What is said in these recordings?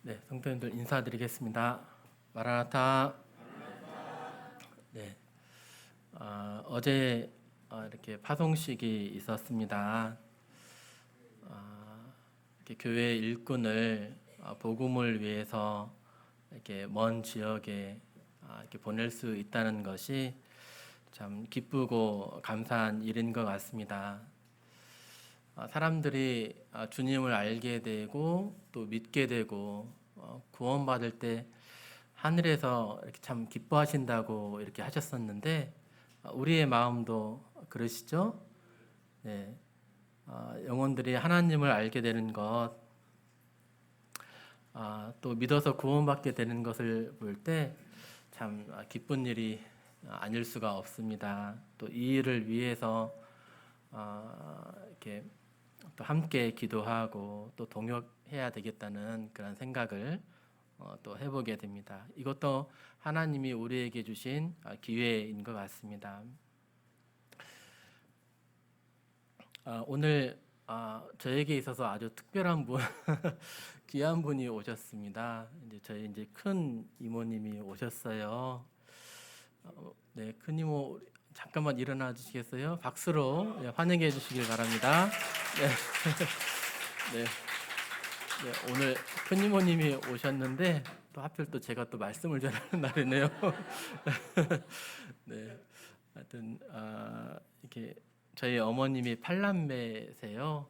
네, 성도님들 인사드리겠습니다. 마라나타. 네, 어제 이렇게 파송식이 있었습니다. 이렇게 교회 일꾼을 복음을 위해서 이렇게 먼 지역에 이렇게 보낼 수 있다는 것이 참 기쁘고 감사한 일인 것 같습니다. 사람들이 주님을 알게 되고 또 믿게 되고 구원받을 때 하늘에서 이렇게 참 기뻐하신다고 이렇게 하셨었는데 우리의 마음도 그러시죠? 네, 영혼들이 하나님을 알게 되는 것, 또 믿어서 구원받게 되는 것을 볼 때 참 기쁜 일이 아닐 수가 없습니다. 또 이 일을 위해서 이렇게 또 함께 기도하고 또 동역해야 되겠다는 그런 생각을 또 해보게 됩니다. 이것도 하나님이 우리에게 주신 기회인 것 같습니다. 오늘 저에게 있어서 아주 특별한 분, 귀한 분이 오셨습니다. 저희 큰 이모님이 오셨어요. 네, 큰 이모 잠깐만 일어나 주시겠어요? 박수로 환영해 주시길 바랍니다. 네. 네. 네, 오늘 큰 이모님이 오셨는데 또 하필 또 제가 또 말씀을 전하는 날이네요. 네, 하여튼 이렇게 저희 어머님이 팔남매세요.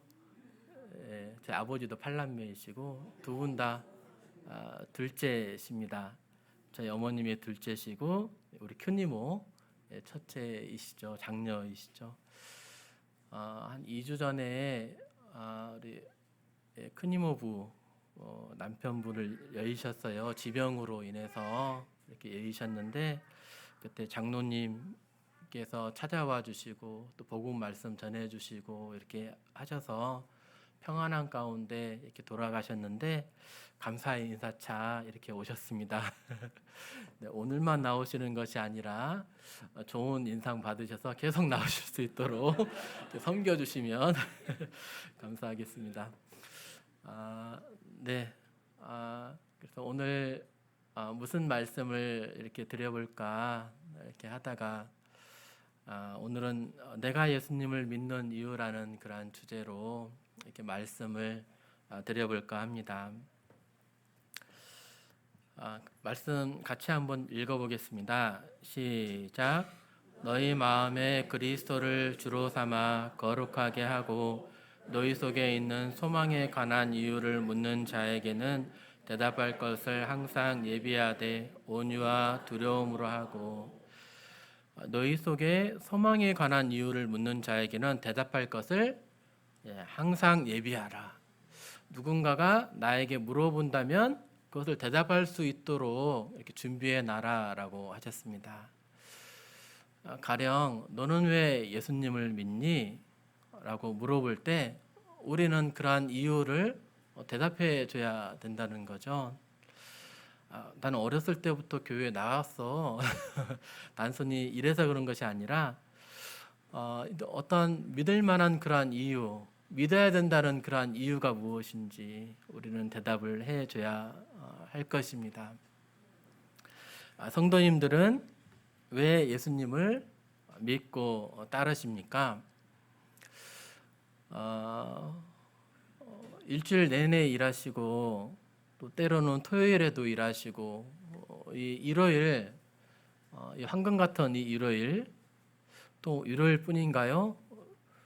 네, 제 아버지도 팔남매이시고 두 분 다 둘째십니다. 저희 어머님이 둘째시고 우리 큰 이모 첫째이시죠, 장녀이시죠. 한 2주 전에 우리 큰 이모부 남편분을 여의셨어요. 지병으로 인해서 이렇게 여의셨는데 그때 장로님께서 찾아와 주시고 또 복음 말씀 전해 주시고 이렇게 하셔서 평안한 가운데 이렇게 돌아가셨는데 감사의 인사차 이렇게 오셨습니다. 네, 오늘만 나오시는 것이 아니라 좋은 인상 받으셔서 계속 나오실 수 있도록 섬겨주시면 감사하겠습니다. 네, 그래서 오늘 무슨 말씀을 이렇게 드려볼까 이렇게 하다가 오늘은 내가 예수님을 믿는 이유라는 그러한 주제로 이렇게 말씀을 드려볼까 합니다. 말씀 같이 한번 읽어보겠습니다. 시작. 너희 마음에 그리스도를 주로 삼아 거룩하게 하고 너희 속에 있는 소망에 관한 이유를 묻는 자에게는 대답할 것을 항상 예비하되 온유와 두려움으로 하고. 너희 속에 소망에 관한 이유를 묻는 자에게는 대답할 것을 항상 예비하라. 누군가가 나에게 물어본다면 그것을 대답할 수 있도록 이렇게 준비해 놔라라고 하셨습니다. 가령 너는 왜 예수님을 믿니? 라고 물어볼 때 우리는 그러한 이유를 대답해 줘야 된다는 거죠. 나는 어렸을 때부터 교회에 나왔어. 단순히 이래서 그런 것이 아니라 어떤 믿을 만한 그러한 이유, 믿어야 된다는 그러한 이유가 무엇인지 우리는 대답을 해줘야 할 것입니다. 성도님들은 왜 예수님을 믿고 따르십니까? 일주일 내내 일하시고 또 때로는 토요일에도 일하시고 이 일요일, 이 황금 같은 이 일요일, 또 일요일뿐인가요?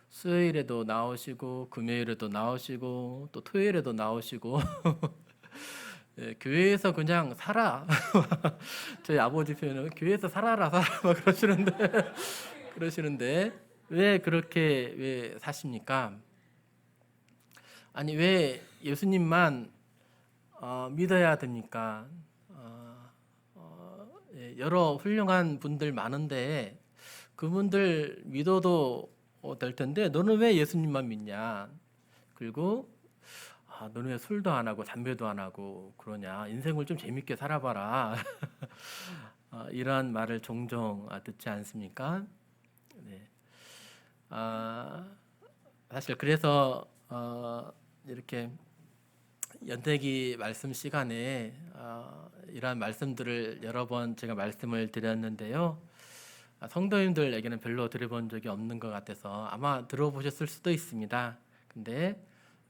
수요일에도 나오시고 금요일에도 나오시고 또 토요일에도 나오시고 네, 교회에서 그냥 살아. 저희 아버지 표현은 교회에서 살아라 막 그러시는데 왜 그렇게 왜 사십니까? 아니 왜 예수님만 믿어야 됩니까? 여러 훌륭한 분들 많은데 그분들 믿어도 될 텐데 너는 왜 예수님만 믿냐? 그리고 너는 왜 술도 안 하고 담배도 안 하고 그러냐? 인생을 좀 재밌게 살아봐라. 이러한 말을 종종 듣지 않습니까? 네. 사실 그래서 이렇게 연대기 말씀 시간에 이러한 말씀들을 여러 번 제가 말씀을 드렸는데요. 성도님들에게는 별로 들어본 적이 없는 것 같아서 아마 들어보셨을 수도 있습니다. 근데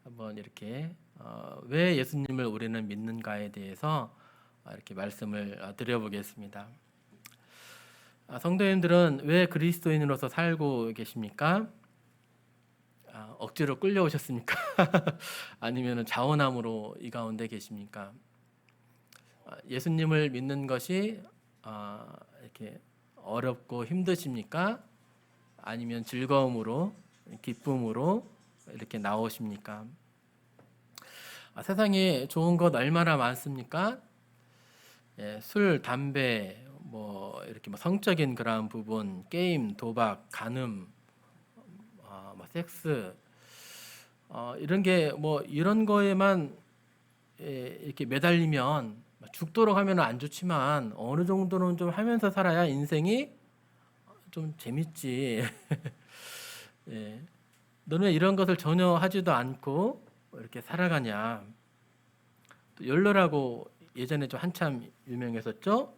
한번 이렇게 왜 예수님을 우리는 믿는가에 대해서 이렇게 말씀을 드려보겠습니다. 성도님들은 왜 그리스도인으로서 살고 계십니까? 억지로 끌려오셨습니까? 아니면 자원함으로 이 가운데 계십니까? 예수님을 믿는 것이 이렇게 어렵고 힘드십니까? 아니면 즐거움으로, 기쁨으로 이렇게 나오십니까? 세상에 좋은 것 얼마나 많습니까? 술, 담배, 이렇게 성적인 그런 부분, 게임, 도박, 간음, 섹스, 이런 게 이런 거에만 이렇게 매달리면 죽도록 하면 안 좋지만 어느 정도는 좀 하면서 살아야 인생이 좀 재밌지. 예. 너는 왜 이런 것을 전혀 하지도 않고 이렇게 살아가냐? 또 연로라고 예전에 좀 한참 유명했었죠.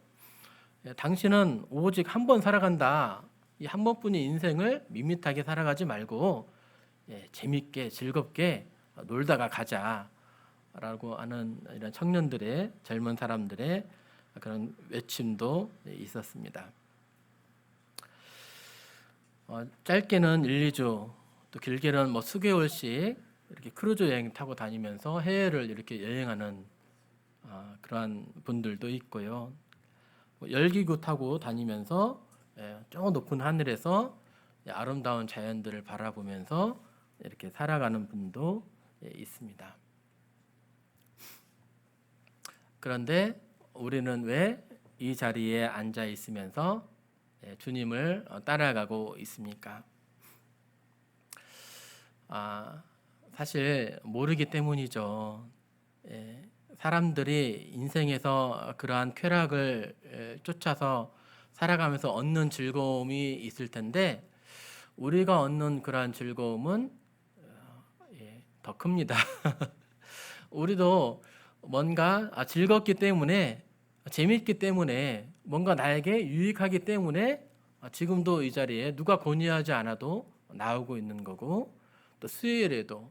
당신은 오직 한 번 살아간다. 이 한 번뿐인 인생을 밋밋하게 살아가지 말고 재밌게 즐겁게 놀다가 가자라고 하는 이런 청년들의, 젊은 사람들의 그런 외침도 있었습니다. 짧게는 1, 2주, 또 길게는 수개월씩 이렇게 크루즈 여행 타고 다니면서 해외를 이렇게 여행하는 그러한 분들도 있고요. 열기구 타고 다니면서 저 높은 하늘에서 아름다운 자연들을 바라보면서 이렇게 살아가는 분도 있습니다. 그런데 우리는 왜 이 자리에 앉아 있으면서 주님을 따라가고 있습니까? 사실 모르기 때문이죠. 사람들이 인생에서 그러한 쾌락을 쫓아서 살아가면서 얻는 즐거움이 있을 텐데 우리가 얻는 그러한 즐거움은 더 큽니다. 우리도 뭔가 즐겁기 때문에, 재밌기 때문에, 뭔가 나에게 유익하기 때문에 지금도 이 자리에 누가 권유하지 않아도 나오고 있는 거고, 또 수요일에도,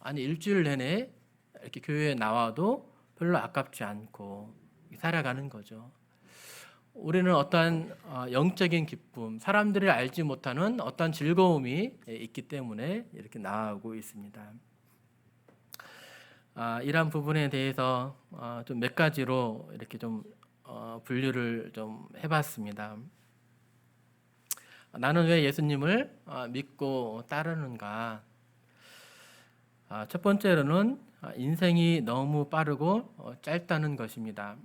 아니 일주일 내내 이렇게 교회에 나와도 별로 아깝지 않고 살아가는 거죠. 우리는 어떠한 영적인 기쁨, 사람들이 알지 못하는 어떠한 즐거움이 있기 때문에 이렇게 나아가고 있습니다. 이러한 부분에 대해서 좀 몇 가지로 이렇게 좀 분류를 좀 해봤습니다. 나는 왜 예수님을 믿고 따르는가? 첫 번째로는 인생이 너무 빠르고 짧다는 것입니다.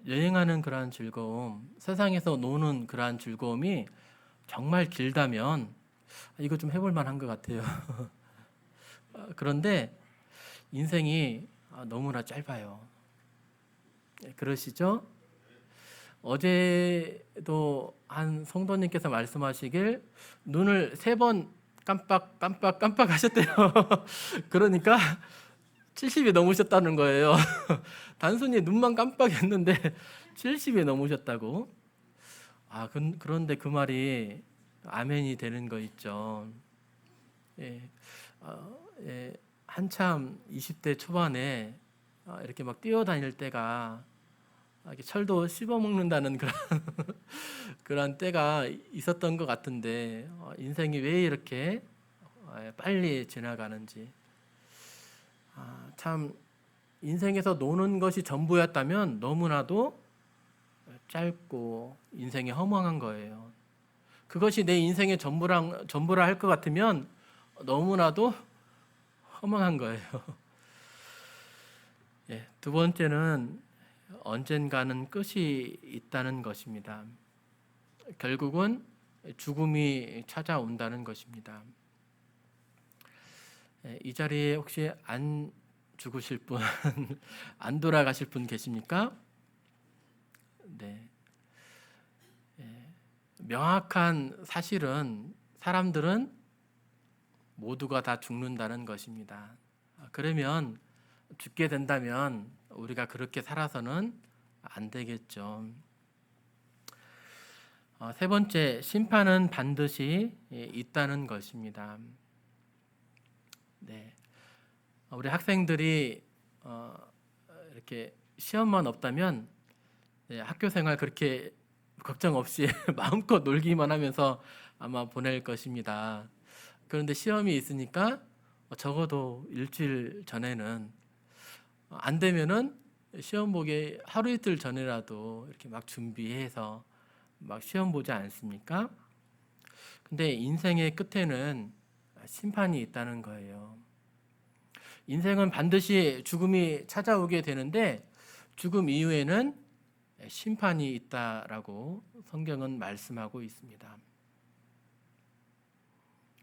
여행하는 그러한 즐거움, 세상에서 노는 그러한 즐거움이 정말 길다면 이거 좀 해볼 만한 것 같아요. 그런데 인생이 너무나 짧아요. 그러시죠? 어제도 한 성도님께서 말씀하시길 눈을 3번 깜빡 하셨대요. 그러니까 70이 넘으셨다는 거예요. 단순히 눈만 깜빡했는데 70이 넘으셨다고. 그런데 그 말이 아멘이 되는 거 있죠. 한참 20대 초반에 이렇게 막 뛰어다닐 때가 이렇게 철도 씹어 먹는다는 그런 때가 있었던 것 같은데 인생이 왜 이렇게 빨리 지나가는지. 참 인생에서 노는 것이 전부였다면 너무나도 짧고 인생이 허망한 거예요. 그것이 내 인생의 전부라 할 것 같으면 너무나도 허망한 거예요. 두 번째는 언젠가는 끝이 있다는 것입니다. 결국은 죽음이 찾아온다는 것입니다. 이 자리에 혹시 안 죽으실 분, 안 돌아가실 분 계십니까? 네. 명확한 사실은 사람들은 모두가 다 죽는다는 것입니다. 그러면 죽게 된다면 우리가 그렇게 살아서는 안 되겠죠. 세 번째, 심판은 반드시 있다는 것입니다. 네, 우리 학생들이 이렇게 시험만 없다면 학교 생활 그렇게 걱정 없이 마음껏 놀기만 하면서 아마 보낼 것입니다. 그런데 시험이 있으니까 적어도 일주일 전에는 안 되면은 시험 보기 하루 이틀 전이라도 이렇게 막 준비해서 막 시험 보지 않습니까? 근데 인생의 끝에는 심판이 있다는 거예요. 인생은 반드시 죽음이 찾아오게 되는데 죽음 이후에는 심판이 있다라고 성경은 말씀하고 있습니다.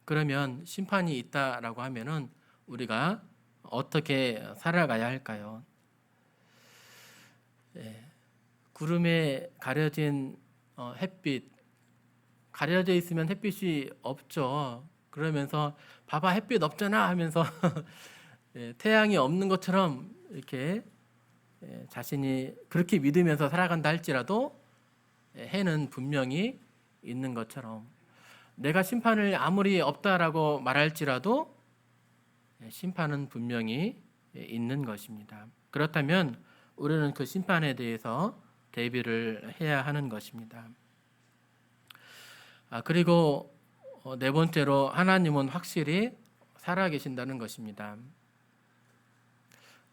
그러면 심판이 있다라고 하면은 우리가 어떻게 살아가야 할까요? 구름에 가려진 햇빛, 가려져 있으면 햇빛이 없죠. 그러면서 봐봐 햇빛 없잖아 하면서 태양이 없는 것처럼 이렇게 자신이 그렇게 믿으면서 살아간다 할지라도 해는 분명히 있는 것처럼 내가 심판을 아무리 없다라고 말할지라도 심판은 분명히 있는 것입니다. 그렇다면 우리는 그 심판에 대해서 대비를 해야 하는 것입니다. 그리고 네 번째로 하나님은 확실히 살아계신다는 것입니다.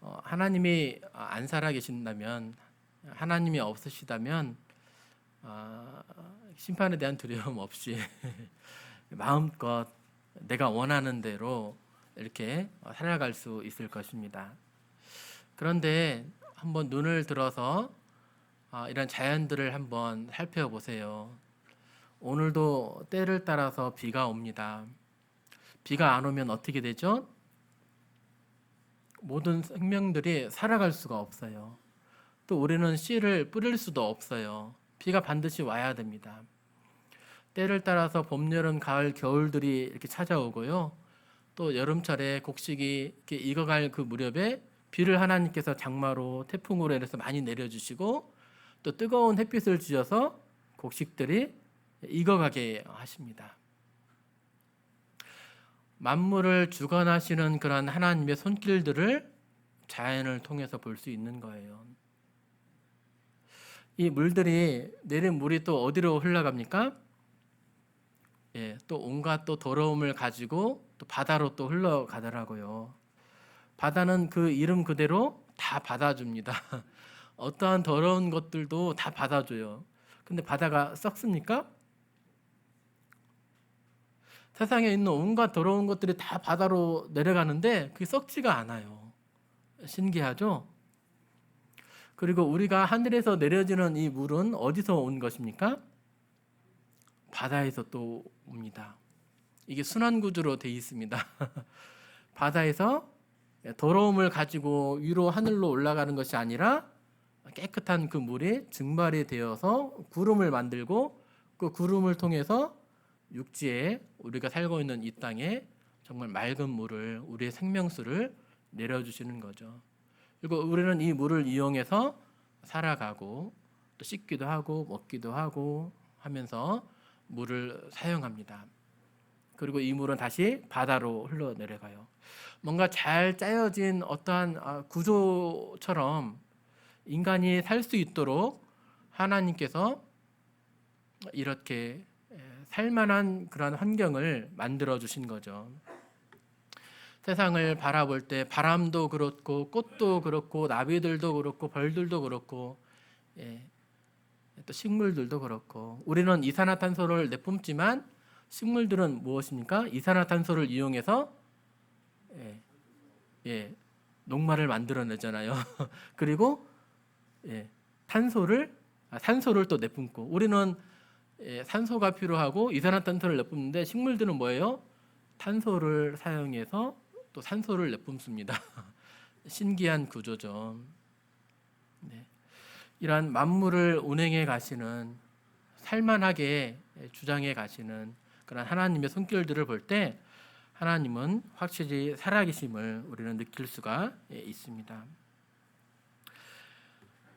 하나님이 안 살아계신다면, 하나님이 없으시다면 심판에 대한 두려움 없이 마음껏 내가 원하는 대로 이렇게 살아갈 수 있을 것입니다. 그런데 한번 눈을 들어서 이런 자연들을 한번 살펴보세요. 오늘도 때를 따라서 비가 옵니다. 비가 안 오면 어떻게 되죠? 모든 생명들이 살아갈 수가 없어요. 또 우리는 씨를 뿌릴 수도 없어요. 비가 반드시 와야 됩니다. 때를 따라서 봄, 여름, 가을, 겨울들이 이렇게 찾아오고요. 또 여름철에 곡식이 이렇게 익어갈 그 무렵에 비를 하나님께서 장마로 태풍으로 인해서 많이 내려주시고 또 뜨거운 햇빛을 주셔서 곡식들이 익어가게 하십니다. 만물을 주관하시는 그런 하나님의 손길들을 자연을 통해서 볼 수 있는 거예요. 이 물들이 내린 물이 또 어디로 흘러갑니까? 또 온갖 또 더러움을 가지고 또 바다로 또 흘러가더라고요. 바다는 그 이름 그대로 다 받아줍니다. 어떠한 더러운 것들도 다 받아줘요. 근데 바다가 썩습니까? 세상에 있는 온갖 더러운 것들이 다 바다로 내려가는데 그게 썩지가 않아요. 신기하죠? 그리고 우리가 하늘에서 내려지는 이 물은 어디서 온 것입니까? 바다에서 또 옵니다. 이게 순환구조로 되어 있습니다. 바다에서 더러움을 가지고 위로 하늘로 올라가는 것이 아니라 깨끗한 그 물이 증발이 되어서 구름을 만들고 그 구름을 통해서 육지에 우리가 살고 있는 이 땅에 정말 맑은 물을, 우리의 생명수를 내려주시는 거죠. 그리고 우리는 이 물을 이용해서 살아가고 또 씻기도 하고 먹기도 하고 하면서 물을 사용합니다. 그리고 이 물은 다시 바다로 흘러내려가요. 뭔가 잘 짜여진 어떠한 구조처럼 인간이 살 수 있도록 하나님께서 이렇게 살만한 그런 환경을 만들어 주신 거죠. 세상을 바라볼 때 바람도 그렇고 꽃도 그렇고 나비들도 그렇고 벌들도 그렇고 또 식물들도 그렇고 우리는 이산화탄소를 내뿜지만 식물들은 무엇입니까? 이산화탄소를 이용해서 녹말을 만들어내잖아요. 그리고 산소를 또 내뿜고 우리는 산소가 필요하고 이산화탄소를 내뿜는데 식물들은 뭐예요? 탄소를 사용해서 또 산소를 내뿜습니다. 신기한 구조죠. 이러한 만물을 운행해 가시는 살만하게 주장해 가시는 그런 하나님의 손길들을 볼 때 하나님은 확실히 살아계심을 우리는 느낄 수가 있습니다.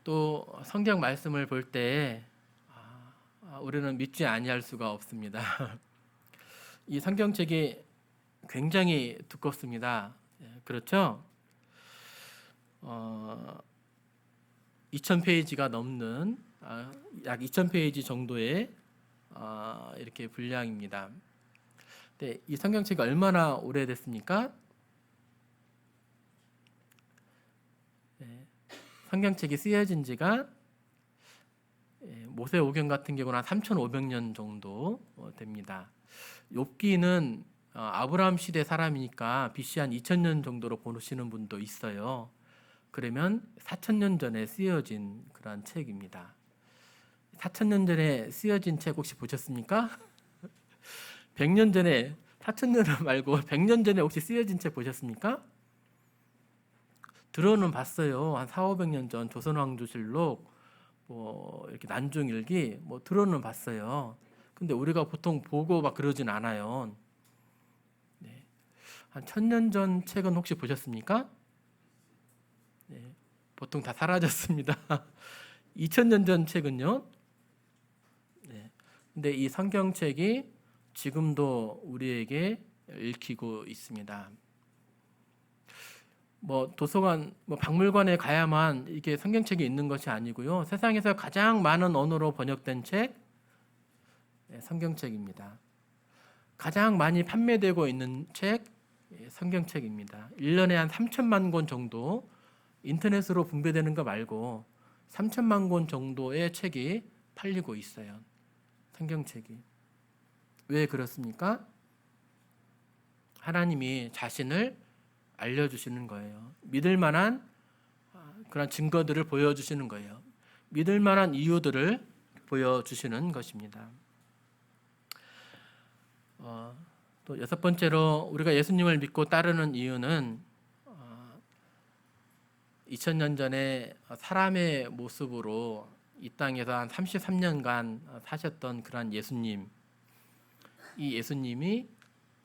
또 성경 말씀을 볼 때 우리는 믿지 아니할 수가 없습니다. 이 성경책이 굉장히 두껍습니다. 그렇죠? 2000페이지가 넘는 약 2000페이지 정도의 이렇게 분량입니다. 네, 이 성경책이 얼마나 오래됐습니까? 네, 성경책이 쓰여진 지가 모세오경 같은 경우는 한 3,500년 정도 됩니다. 욥기는 아브라함 시대 사람이니까 BC 한 2000년 정도로 보시는 분도 있어요. 그러면 4000년 전에 쓰여진 그런 책입니다. 4000년 전에 쓰여진 책 혹시 보셨습니까? 100년 전에 4000년 말고 100년 전에 혹시 쓰여진 책 보셨습니까? 들어는 봤어요. 한 400~500년 전 조선왕조실록 뭐 이렇게 난중일기 뭐 들어는 봤어요. 근데 우리가 보통 보고 막 그러진 않아요. 네. 한 1000년 전 책은 혹시 보셨습니까? 네. 보통 다 사라졌습니다. 2000년 전 책은요? 네. 근데 이 성경책이 지금도 우리에게 읽히고 있습니다. 뭐 도서관, 뭐 박물관에 가야만 이게 성경책이 있는 것이 아니고요. 세상에서 가장 많은 언어로 번역된 책, 성경책입니다. 가장 많이 판매되고 있는 책, 성경책입니다. 1년에 한 3천만 권 정도 인터넷으로 분배되는 거 말고 3천만 권 정도의 책이 팔리고 있어요. 성경책이. 왜 그렇습니까? 하나님이 자신을 알려주시는 거예요. 믿을 만한 그런 증거들을 보여주시는 거예요. 믿을 만한 이유들을 보여주시는 것입니다. 또 6번째로 우리가 예수님을 믿고 따르는 이유는 2000년 전에 사람의 모습으로 이 땅에서 한 33년간 사셨던 그런 예수님, 이 예수님이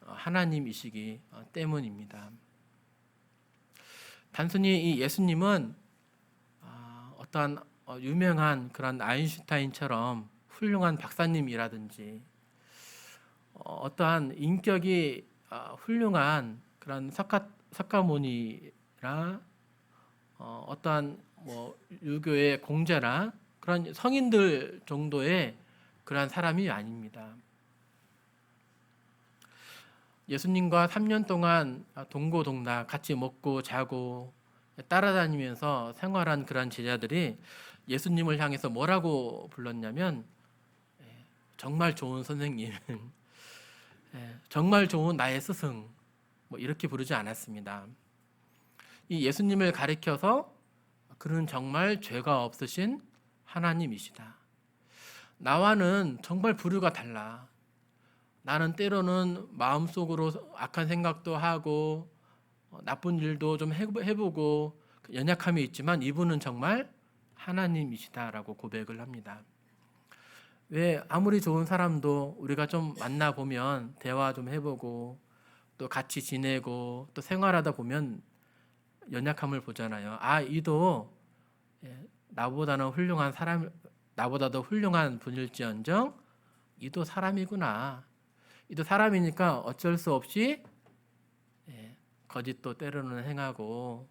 하나님이시기 때문입니다. 단순히 이 예수님은 어떠한 유명한 그런 아인슈타인처럼 훌륭한 박사님이라든지 어떠한 인격이 훌륭한 그런 석가모니나 어떠한 뭐 유교의 공자나 그런 성인들 정도의 그러한 사람이 아닙니다. 예수님과 3년 동안 동고동락 같이 먹고 자고 따라다니면서 생활한 그런 제자들이 예수님을 향해서 뭐라고 불렀냐면 정말 좋은 선생님, 정말 좋은 나의 스승, 뭐 이렇게 부르지 않았습니다. 이 예수님을 가리켜서 그는 정말 죄가 없으신 하나님이시다. 나와는 정말 부류가 달라. 나는 때로는 마음속으로 악한 생각도 하고 나쁜 일도 좀 해보고 연약함이 있지만 이분은 정말 하나님이시다라고 고백을 합니다. 왜 아무리 좋은 사람도 우리가 좀 만나보면 대화 좀 해보고 또 같이 지내고 또 생활하다 보면 연약함을 보잖아요. 이도 나보다는 훌륭한 사람, 나보다도 훌륭한 분일지언정 이도 사람이구나. 이도 사람이니까 어쩔 수 없이 거짓도 때로는 행하고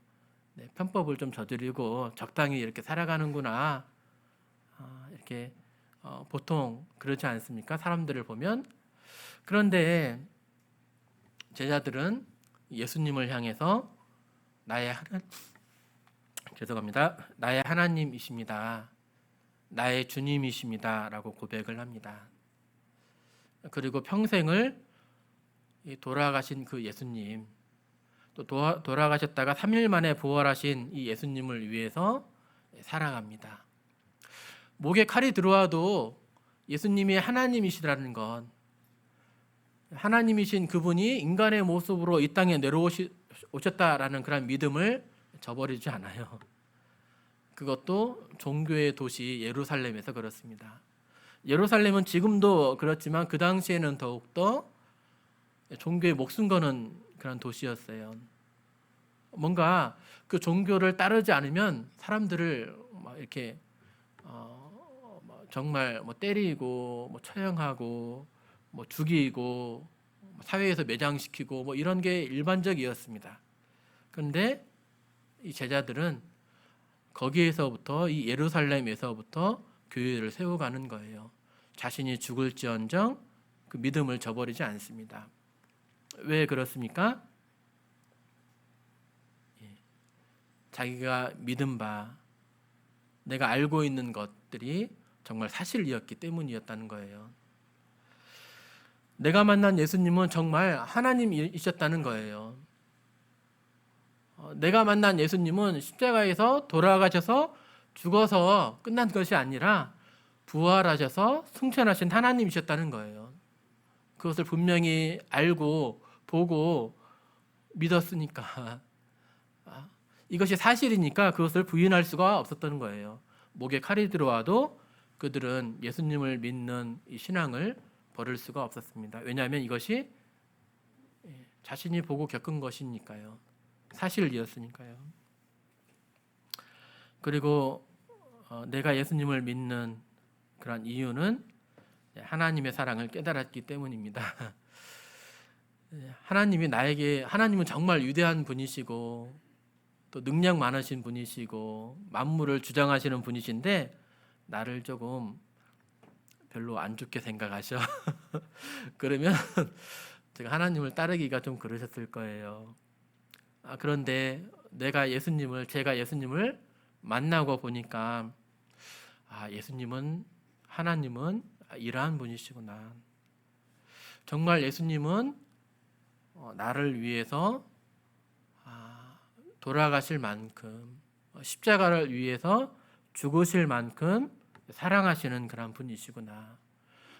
편법을 좀 저지르고 적당히 이렇게 살아가는구나. 이렇게 보통 그렇지 않습니까? 사람들을 보면. 그런데 제자들은 예수님을 향해서 나의 하나님이십니다. 나의 주님이십니다. 라고 고백을 합니다. 그리고 평생을 돌아가신 그 예수님, 또 돌아가셨다가 3일 만에 부활하신 이 예수님을 위해서 살아갑니다. 목에 칼이 들어와도 예수님이 하나님이시라는 건, 하나님이신 그분이 인간의 모습으로 이 땅에 내려오셨다라는 그런 믿음을 저버리지 않아요. 그것도 종교의 도시 예루살렘에서 그렇습니다. 예루살렘은 지금도 그렇지만 그 당시에는 더욱더 종교에 목숨 거는 그런 도시였어요. 뭔가 그 종교를 따르지 않으면 사람들을 막 이렇게 정말 뭐 때리고 뭐 처형하고 뭐 죽이고 사회에서 매장시키고 뭐 이런 게 일반적이었습니다. 그런데 이 제자들은 거기에서부터 이 예루살렘에서부터 교회를 세워가는 거예요. 자신이 죽을지언정 그 믿음을 저버리지 않습니다. 왜 그렇습니까? 자기가 믿은 바, 내가 알고 있는 것들이 정말 사실이었기 때문이었다는 거예요. 내가 만난 예수님은 정말 하나님이셨다는 거예요. 내가 만난 예수님은 십자가에서 돌아가셔서 죽어서 끝난 것이 아니라 부활하셔서 승천하신 하나님이셨다는 거예요. 그것을 분명히 알고 보고 믿었으니까, 이것이 사실이니까 그것을 부인할 수가 없었던 거예요. 목에 칼이 들어와도 그들은 예수님을 믿는 이 신앙을 버릴 수가 없었습니다. 왜냐하면 이것이 자신이 보고 겪은 것이니까요. 사실이었으니까요. 그리고 내가 예수님을 믿는 그런 이유는 하나님의 사랑을 깨달았기 때문입니다. 하나님은 정말 위대한 분이시고 또 능력 많으신 분이시고 만물을 주장하시는 분이신데 나를 조금 별로 안 좋게 생각하셔. 그러면 제가 하나님을 따르기가 좀 그러셨을 거예요. 그런데 제가 예수님을 만나고 보니까 하나님은 이러한 분이시구나. 정말 예수님은 나를 위해서 돌아가실 만큼, 십자가를 위해서 죽으실 만큼 사랑하시는 그런 분이시구나.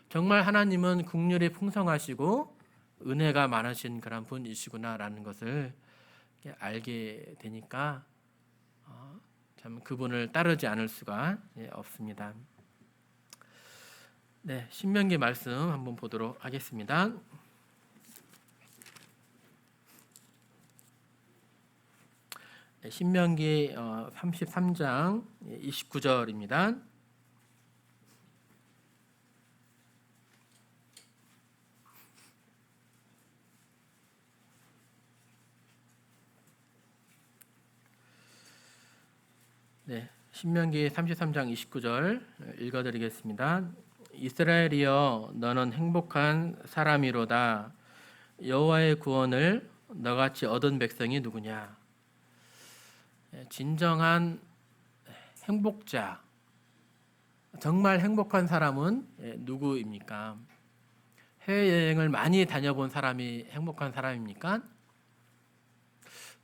정말 하나님은 긍휼이 풍성하시고 은혜가 많으신 그런 분이시구나라는 것을 알게 되니까 참 그분을 따르지 않을 수가 없습니다. 네, 신명기 말씀 한번 보도록 하겠습니다. 신명기 33장 29절입니다. 네, 신명기 33장 29절 읽어드리겠습니다. 이스라엘이여 너는 행복한 사람이로다. 여호와의 구원을 너같이 얻은 백성이 누구냐? 진정한 행복자, 정말 행복한 사람은 누구입니까? 해외여행을 많이 다녀본 사람이 행복한 사람입니까?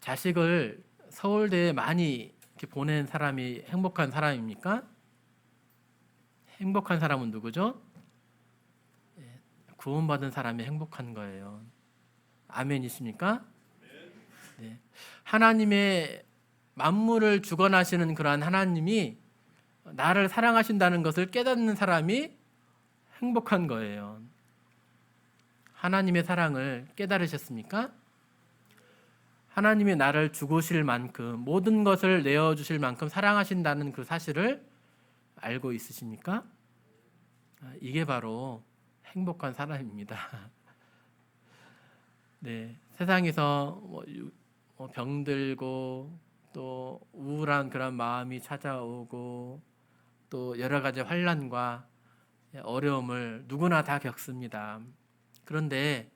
자식을 서울대에 많이 이렇게 보낸 사람이 행복한 사람입니까? 행복한 사람은 누구죠? 구원받은 사람이 행복한 거예요. 아멘이십니까? 네. 하나님의 만물을 주관하시는 그러한 하나님이 나를 사랑하신다는 것을 깨닫는 사람이 행복한 거예요. 하나님의 사랑을 깨달으셨습니까? 하나님이 나를 죽으실 만큼 모든 것을 내어주실 만큼 사랑하신다는 그 사실을 알고 있으십니까? 이게 바로 행복한 사람입니다. 네, 세상에서 병들고 또 우울한 그런 마음이 찾아오고 또 여러 가지 환난과 어려움을 누구나 다 겪습니다. 그런데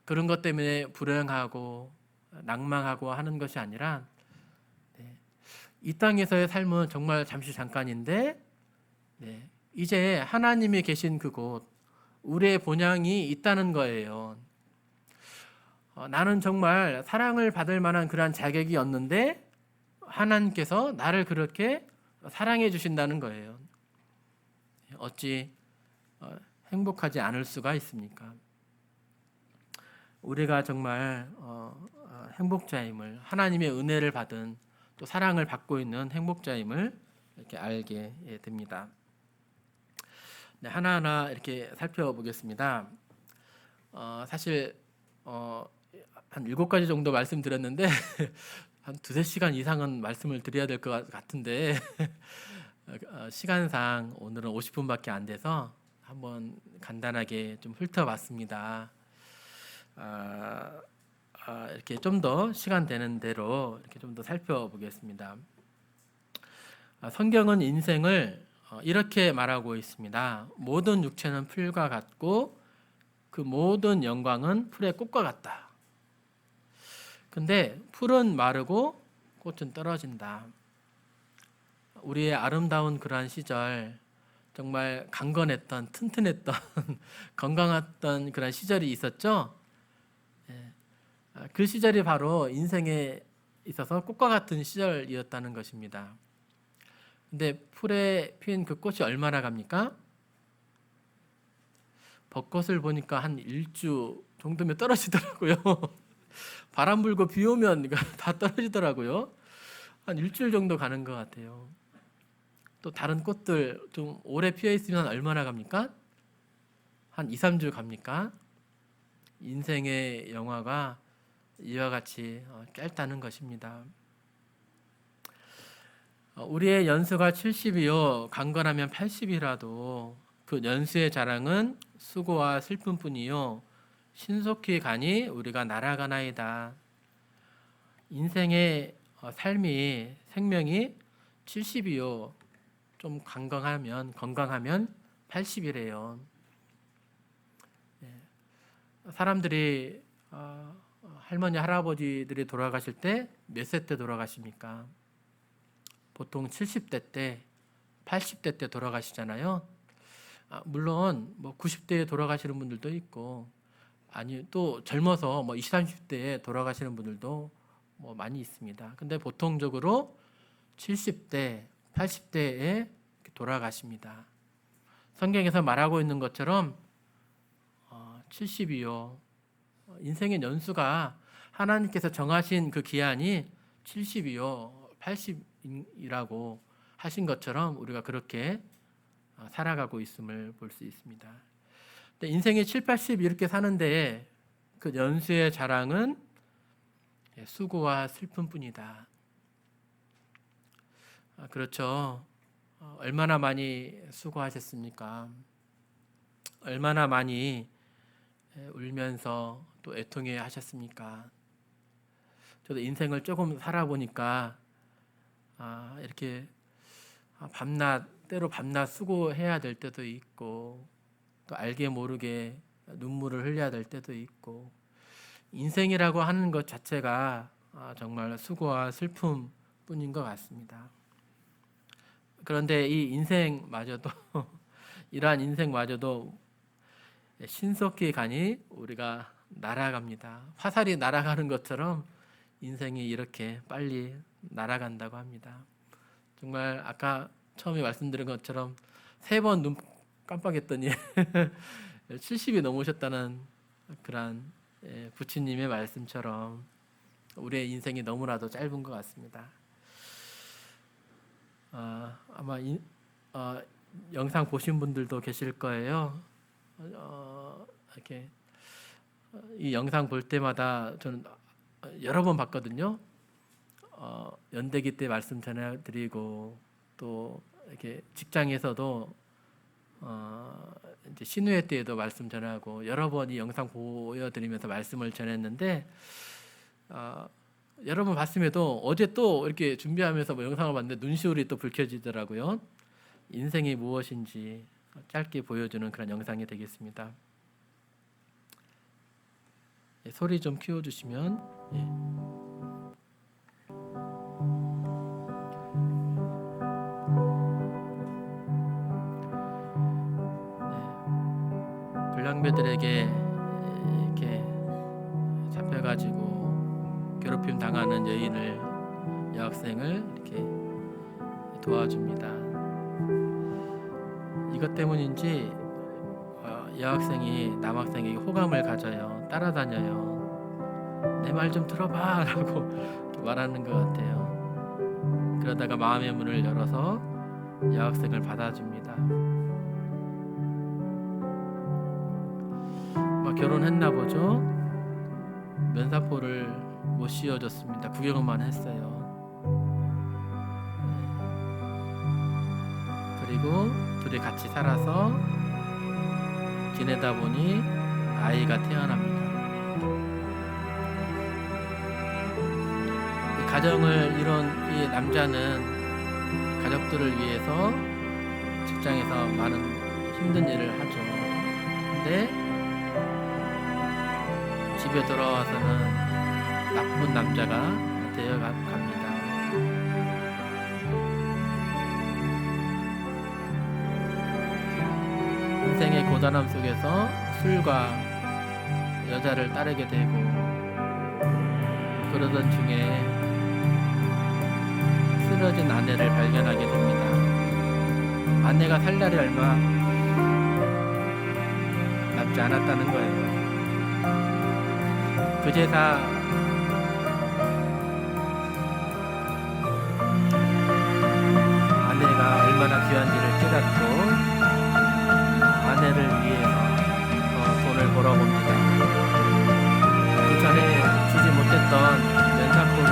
그런 것 때문에 불행하고 낭망하고 하는 것이 아니라 이 땅에서의 삶은 정말 잠깐인데 이제 하나님이 계신 그곳, 우리의 본향이 있다는 거예요. 나는 정말 사랑을 받을 만한 그러한 자격이었는데 하나님께서 나를 그렇게 사랑해 주신다는 거예요. 어찌 행복하지 않을 수가 있습니까? 우리가 정말 행복자임을, 하나님의 은혜를 받은 또 사랑을 받고 있는 행복자임을 이렇게 알게 됩니다. 네, 하나하나 이렇게 살펴보겠습니다. 사실 한 7가지 정도 말씀드렸는데 한 2-3시간 이상은 말씀을 드려야 될 것 같은데 시간상 오늘은 50분밖에 안 돼서 한번 간단하게 좀 훑어봤습니다. 이렇게 좀 더 시간 되는 대로 이렇게 좀 더 살펴보겠습니다. 성경은 인생을 이렇게 말하고 있습니다. 모든 육체는 풀과 같고 그 모든 영광은 풀의 꽃과 같다. 근데 풀은 마르고 꽃은 떨어진다. 우리의 아름다운 그러한 시절, 정말 강건했던, 튼튼했던, 건강했던 그런 시절이 있었죠. 그 시절이 바로 인생에 있어서 꽃과 같은 시절이었다는 것입니다. 근데 풀에 피인 그 꽃이 얼마나 갑니까? 벚꽃을 보니까 한 1주 정도면 떨어지더라고요. 바람 불고 비 오면 다 떨어지더라고요. 한 일주일 정도 가는 것 같아요. 또 다른 꽃들 좀 오래 피어 있으면 얼마나 갑니까? 한 2-3주 갑니까? 인생의 영화가 이와 같이 짧다는 것입니다. 우리의 연수가 70이요 강건하면 80이라도 그 연수의 자랑은 수고와 슬픔뿐이요 신속히 가니 우리가 날아가나이다. 인생의 삶이 생명이 70이요 좀 건강하면 80이래요. 사람들이 할머니 할아버지들이 돌아가실 때 몇 세 때 돌아가십니까? 보통 70대 때, 80대 때 돌아가시잖아요. 물론 뭐 90대에 돌아가시는 분들도 있고, 아니 또 젊어서 뭐 20, 30대에 돌아가시는 분들도 뭐 많이 있습니다. 근데 보통적으로 70대, 80대에 돌아가십니다. 성경에서 말하고 있는 것처럼 70이요. 인생의 연수가 하나님께서 정하신 그 기한이 70이요, 80이라고 하신 것처럼 우리가 그렇게 살아가고 있음을 볼 수 있습니다. 근데 인생이 7, 80 이렇게 사는데 그 연수의 자랑은 수고와 슬픔뿐이다. 그렇죠. 얼마나 많이 수고하셨습니까? 얼마나 많이 울면서 또 애통해 하셨습니까? 저도 인생을 조금 살아보니까 이렇게 때로 밤낮 수고해야 될 때도 있고 또 알게 모르게 눈물을 흘려야 될 때도 있고 인생이라고 하는 것 자체가 정말 수고와 슬픔 뿐인 것 같습니다. 그런데 이 인생마저도 이러한 인생마저도 신속히 가니 우리가 날아갑니다. 화살이 날아가는 것처럼 인생이 이렇게 빨리 날아간다고 합니다. 정말 아까 처음에 말씀드린 것처럼 3번 눈 깜빡했더니 70이 넘으셨다는 그런 부처님의 말씀처럼 우리의 인생이 너무나도 짧은 것 같습니다. 아마 영상 보신 분들도 계실 거예요. 이렇게 이 영상 볼 때마다 저는 여러 번 봤거든요. 연대기 때 말씀 전해드리고 또 이렇게 직장에서도 이제 신우회 때에도 말씀 전하고 여러 번 이 영상 보여드리면서 말씀을 전했는데 여러 번 봤음에도 어제 또 이렇게 준비하면서 뭐 영상을 봤는데 눈시울이 또 붉혀지더라고요. 인생이 무엇인지 짧게 보여주는 그런 영상이 되겠습니다. 소리 좀 키워주시면. 불량배들에게 이렇게 잡혀가지고 괴롭힘 당하는 여인을 여학생을 이렇게 도와줍니다. 이것 때문인지 여학생이 남학생에게 호감을 가져요. 따라다녀요. 내 말 좀 들어봐 라고 말하는 것 같아요. 그러다가 마음의 문을 열어서 여학생을 받아줍니다. 막 결혼했나 보죠. 면사포를 못 씌워줬습니다. 구경만 했어요. 그리고 둘이 같이 살아서 지내다 보니 아이가 태어납니다. 이 가정을 이룬 이 남자는 가족들을 위해서 직장에서 많은 힘든 일을 하죠. 근데 집에 돌아와서는 나쁜 남자가 되어 갑니다. 인생의 고단함 속에서 술과 여자를 따르게 되고, 그러던 중에 쓰러진 아내를 발견하게 됩니다. 아내가 살 날이 얼마 남지 않았다는 거예요. 그제사 아내가 얼마나 귀한지를 깨닫고 아내를 위해서 돈을 벌어봅니다. 그 전에 주지 못했던 면사포를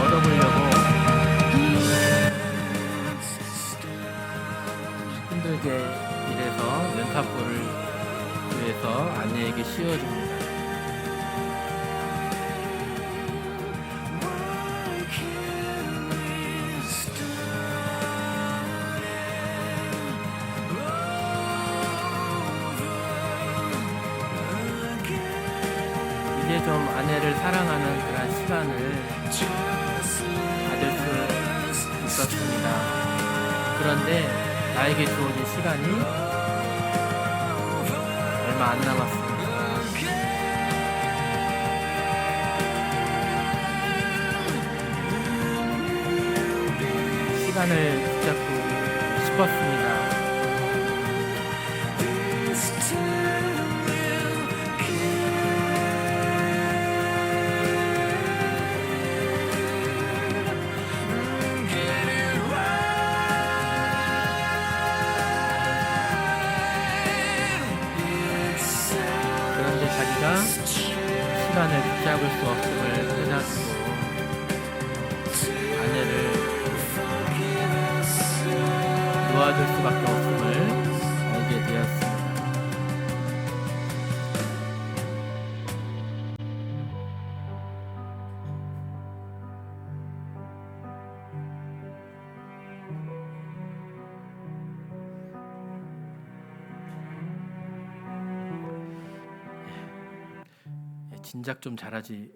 얻어보려고 힘들게 일해서 면사포를 구해서 아내에게 씌워줍니다. 이제 좀 아내를 사랑하는 그런 시간을 가질 수 있었습니다. 그런데 나에게 주어진 시간이 얼마 안 남았습니다. 시간을 붙잡고 싶었습니다. 자기가 시간을 붙잡을 수 없음을 깨닫고 아내를 놓아줄 수밖에 없음을 알게 되었습니다. 진작 좀 잘하지.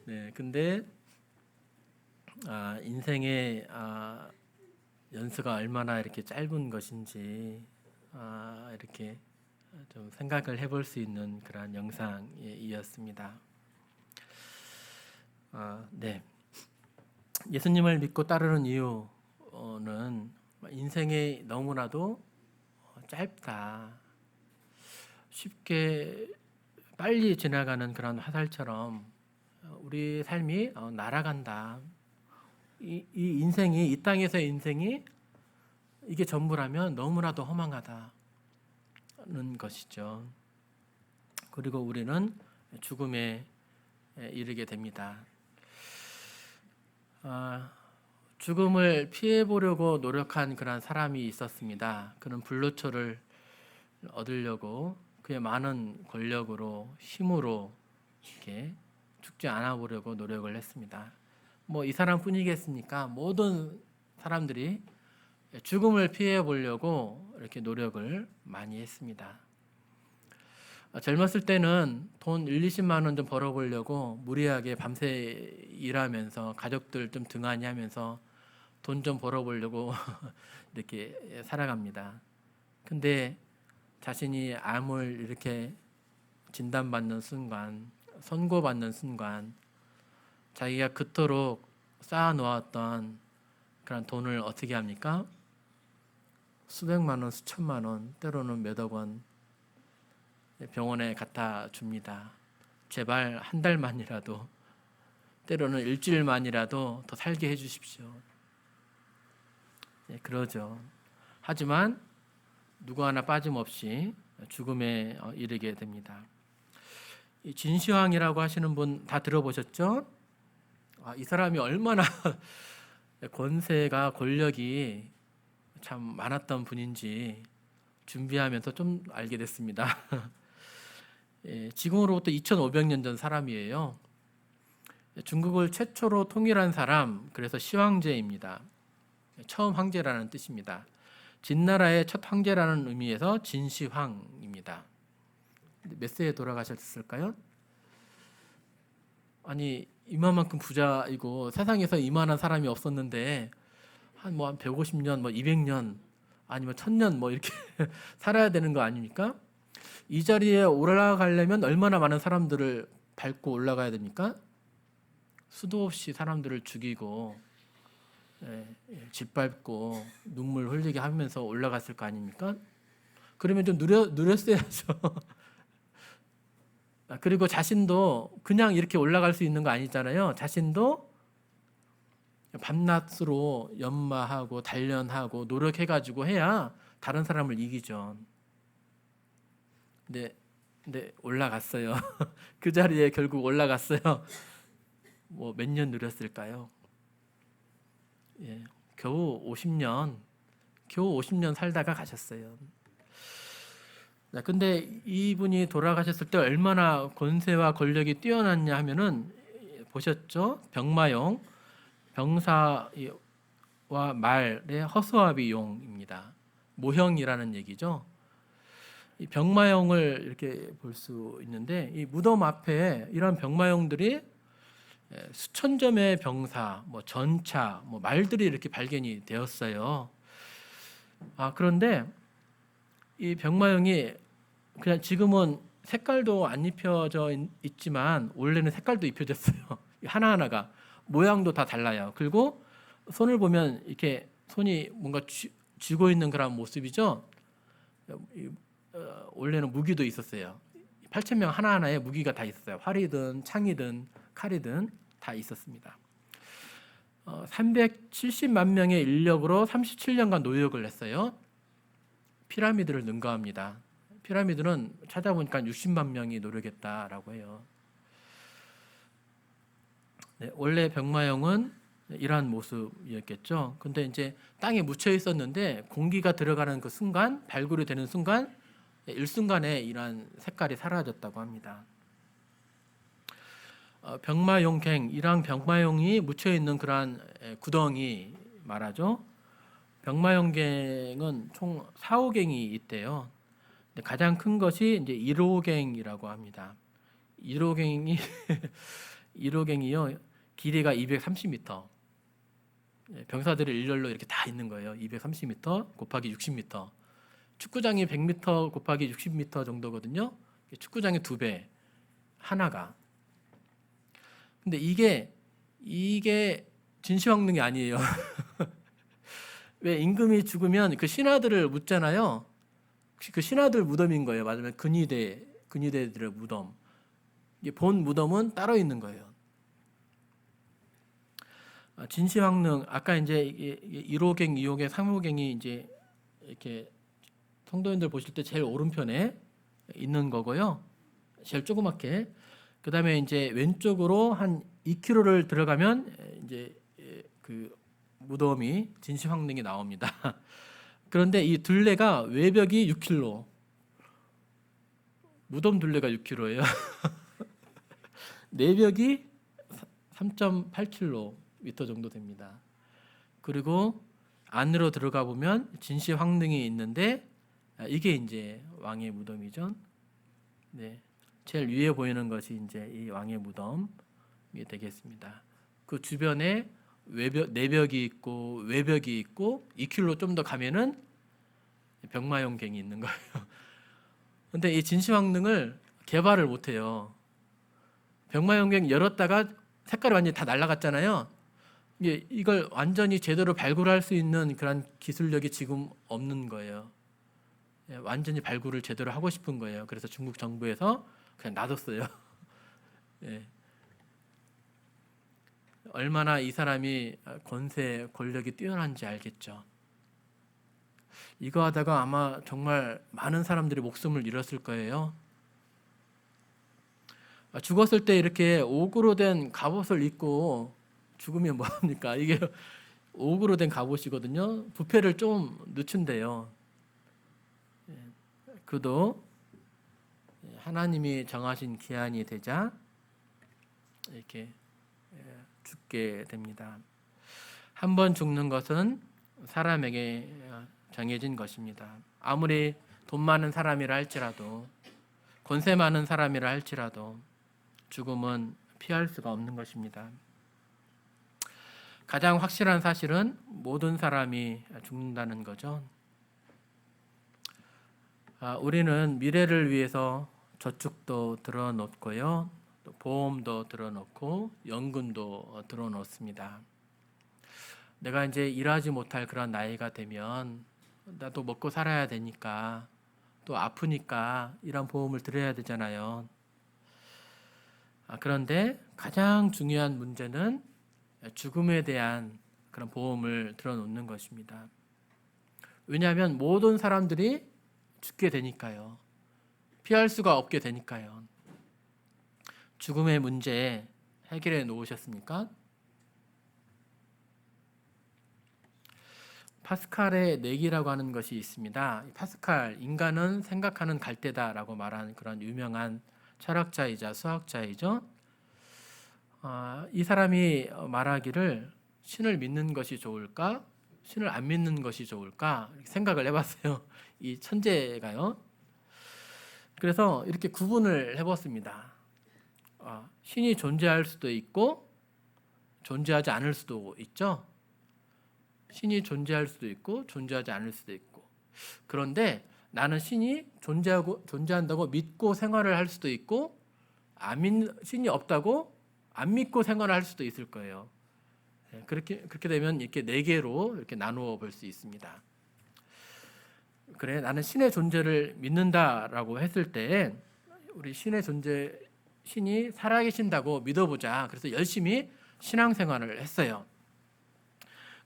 네, 근데 인생의 연수가 얼마나 이렇게 짧은 것인지 이렇게 좀 생각을 해볼 수 있는 그런 영상이었습니다. 네, 예수님을 믿고 따르는 이유는 인생이 너무나도 짧다. 쉽게 빨리 지나가는 그런 화살처럼 우리 삶이 날아간다. 이 인생이, 이 땅에서의 인생이 이게 전부라면 너무나도 허망하다는 것이죠. 그리고 우리는 죽음에 이르게 됩니다. 죽음을 피해 보려고 노력한 그런 사람이 있었습니다. 그는 불로초를 얻으려고 그의 많은 권력으로, 힘으로 이렇게 죽지 않아 보려고 노력을 했습니다. 뭐 이 사람뿐이겠습니까? 모든 사람들이 죽음을 피해 보려고 이렇게 노력을 많이 했습니다. 젊었을 때는 돈 1, 20만 원 좀 벌어 보려고 무리하게 밤새 일하면서 가족들 좀 등한히 하면서 돈 좀 벌어 보려고 이렇게 살아갑니다. 근데 자신이 암을 이렇게 진단받는 순간, 선고받는 순간 자기가 그토록 쌓아놓았던 그런 돈을 어떻게 합니까? 수백만 원, 수천만 원, 때로는 몇억 원 병원에 갖다 줍니다. 제발 한 달만이라도, 때로는 일주일만이라도 더 살게 해주십시오. 네, 그러죠. 하지만 누구 하나 빠짐없이 죽음에 이르게 됩니다. 이 진시황이라고 하시는 분 다 들어보셨죠? 이 사람이 얼마나 권세가 권력이 참 많았던 분인지 준비하면서 좀 알게 됐습니다. 지금으로부터 2500년 전 사람이에요. 중국을 최초로 통일한 사람, 그래서 시황제입니다. 처음 황제라는 뜻입니다. 진나라의 첫 황제라는 의미에서 진시황입니다. 몇 세에 돌아가셨을까요? 아니, 이만큼 부자이고 세상에서 이만한 사람이 없었는데 한 150년, 200년 아니면 1000년 이렇게 살아야 되는 거 아닙니까? 이 자리에 올라가려면 얼마나 많은 사람들을 밟고 올라가야 됩니까? 수도 없이 사람들을 죽이고 짓밟고 눈물 흘리게 하면서 올라갔을 거 아닙니까? 그러면 좀 누렸어야죠. 그리고 자신도 그냥 이렇게 올라갈 수 있는 거 아니잖아요. 자신도 밤낮으로 연마하고 단련하고 노력해가지고 해야 다른 사람을 이기죠. 근데 올라갔어요. 그 자리에 결국 올라갔어요. 몇 년 누렸을까요? 겨우 50년 살다가 가셨어요. 근데 이분이 돌아가셨을 때 얼마나 권세와 권력이 뛰어났냐 하면은 보셨죠? 병마용, 병사와 말의 허수아비 용입니다. 모형이라는 얘기죠. 이 병마용을 이렇게 볼 수 있는데 이 무덤 앞에 이런 병마용들이 수천 점의 병사, 전차, 말들이 이렇게 발견이 되었어요. 그런데 이 병마용이 그냥 지금은 색깔도 안 입혀져 있지만 원래는 색깔도 입혀졌어요. 하나하나가 모양도 다 달라요. 그리고 손을 보면 이렇게 손이 뭔가 쥐고 있는 그런 모습이죠. 원래는 무기도 있었어요. 8,000명 하나하나에 무기가 다 있었어요. 활이든 창이든 칼이든 다 있었습니다. 370만 명의 인력으로 37년간 노역을 했어요. 피라미드를 능가합니다. 피라미드는 찾아보니까 60만 명이 노력했다라고 해요. 원래 병마용은 이러한 모습이었겠죠. 근데 이제 땅에 묻혀 있었는데 공기가 들어가는 그 순간, 발굴이 되는 순간 일순간에 이러한 색깔이 사라졌다고 합니다. 병마용갱, 이러한 병마용이 묻혀 있는 그러한 구덩이 말하죠. 병마용갱은 총 4호갱이 있대요. 가장 큰 것이 이제 1호갱이라고 합니다. 1호갱이요. 길이가 230m. 병사들이 일렬로 이렇게 다 있는 거예요. 230m 곱하기 60m. 축구장이 100m 곱하기 60m 정도거든요. 축구장의 2배 하나가. 근데 이게 진시황릉이 아니에요. 왜 임금이 죽으면 그 신하들을 묻잖아요. 그 신하들 무덤인 거예요. 맞으면 근위대들의 무덤. 본 무덤은 따로 있는 거예요. 진시황릉 아까 이제 1호갱, 2호갱, 3호갱이 이제 이렇게 성도님들 보실 때 제일 오른편에 있는 거고요. 제일 조그맣게. 그다음에 이제 왼쪽으로 한 2km를 들어가면 이제 그 무덤이 진시황릉이 나옵니다. 그런데 이 둘레가 외벽이 6km, 무덤 둘레가 6km예요. 내벽이 3.8km 정도 됩니다. 그리고 안으로 들어가 보면 진시황릉이 있는데 이게 이제 왕의 무덤이죠. 네, 제일 위에 보이는 것이 이제 이 왕의 무덤이 되겠습니다. 그 주변에 내벽이 있고 외벽이 있고 2km 좀 더 가면은 병마용갱이 있는 거예요. 근데 이 진시황릉을 개발을 못 해요. 병마용갱 열었다가 색깔이 완전히 다 날아갔잖아요. 이걸 완전히 제대로 발굴할 수 있는 그런 기술력이 지금 없는 거예요. 완전히 발굴을 제대로 하고 싶은 거예요. 그래서 중국 정부에서 그냥 놔뒀어요. 얼마나 이 사람이 권력이 뛰어난지 알겠죠. 이거 하다가 아마 정말 많은 사람들이 목숨을 잃었을 거예요. 죽었을 때 이렇게 옥으로 된 갑옷을 입고 죽으면 뭐합니까? 이게 옥으로 된 갑옷이거든요. 부패를 좀 늦춘대요. 그도 하나님이 정하신 기한이 되자 이렇게 죽게 됩니다. 한 번 죽는 것은 사람에게 정해진 것입니다. 아무리 돈 많은 사람이라 할지라도, 권세 많은 사람이라 할지라도 죽음은 피할 수가 없는 것입니다. 가장 확실한 사실은 모든 사람이 죽는다는 거죠. 우리는 미래를 위해서 저축도 들어놓고요, 또 보험도 들어놓고 연금도 들어놓습니다. 내가 이제 일하지 못할 그런 나이가 되면 나도 먹고 살아야 되니까, 또 아프니까 이런 보험을 들어야 되잖아요. 그런데 가장 중요한 문제는 죽음에 대한 그런 보험을 들어놓는 것입니다. 왜냐하면 모든 사람들이 죽게 되니까요. 피할 수가 없게 되니까요. 죽음의 문제 해결해 놓으셨습니까? 파스칼의 내기라고 하는 것이 있습니다. 파스칼, 인간은 생각하는 갈대다라고 말하는 그런 유명한 철학자이자 수학자이죠. 이 사람이 말하기를 신을 믿는 것이 좋을까? 신을 안 믿는 것이 좋을까? 생각을 해봤어요. 이 천재가요. 그래서 이렇게 구분을 해봤습니다. 신이 존재할 수도 있고 존재하지 않을 수도 있죠. 신이 존재할 수도 있고 존재하지 않을 수도 있고. 그런데 나는 신이 존재한다고 믿고 생활을 할 수도 있고, 신이 없다고 안 믿고 생활을 할 수도 있을 거예요. 그렇게 되면 이렇게 네 개로 이렇게 나누어 볼 수 있습니다. 그래, 나는 신의 존재를 믿는다라고 했을 때, 우리 신이 살아계신다고 믿어보자. 그래서 열심히 신앙생활을 했어요.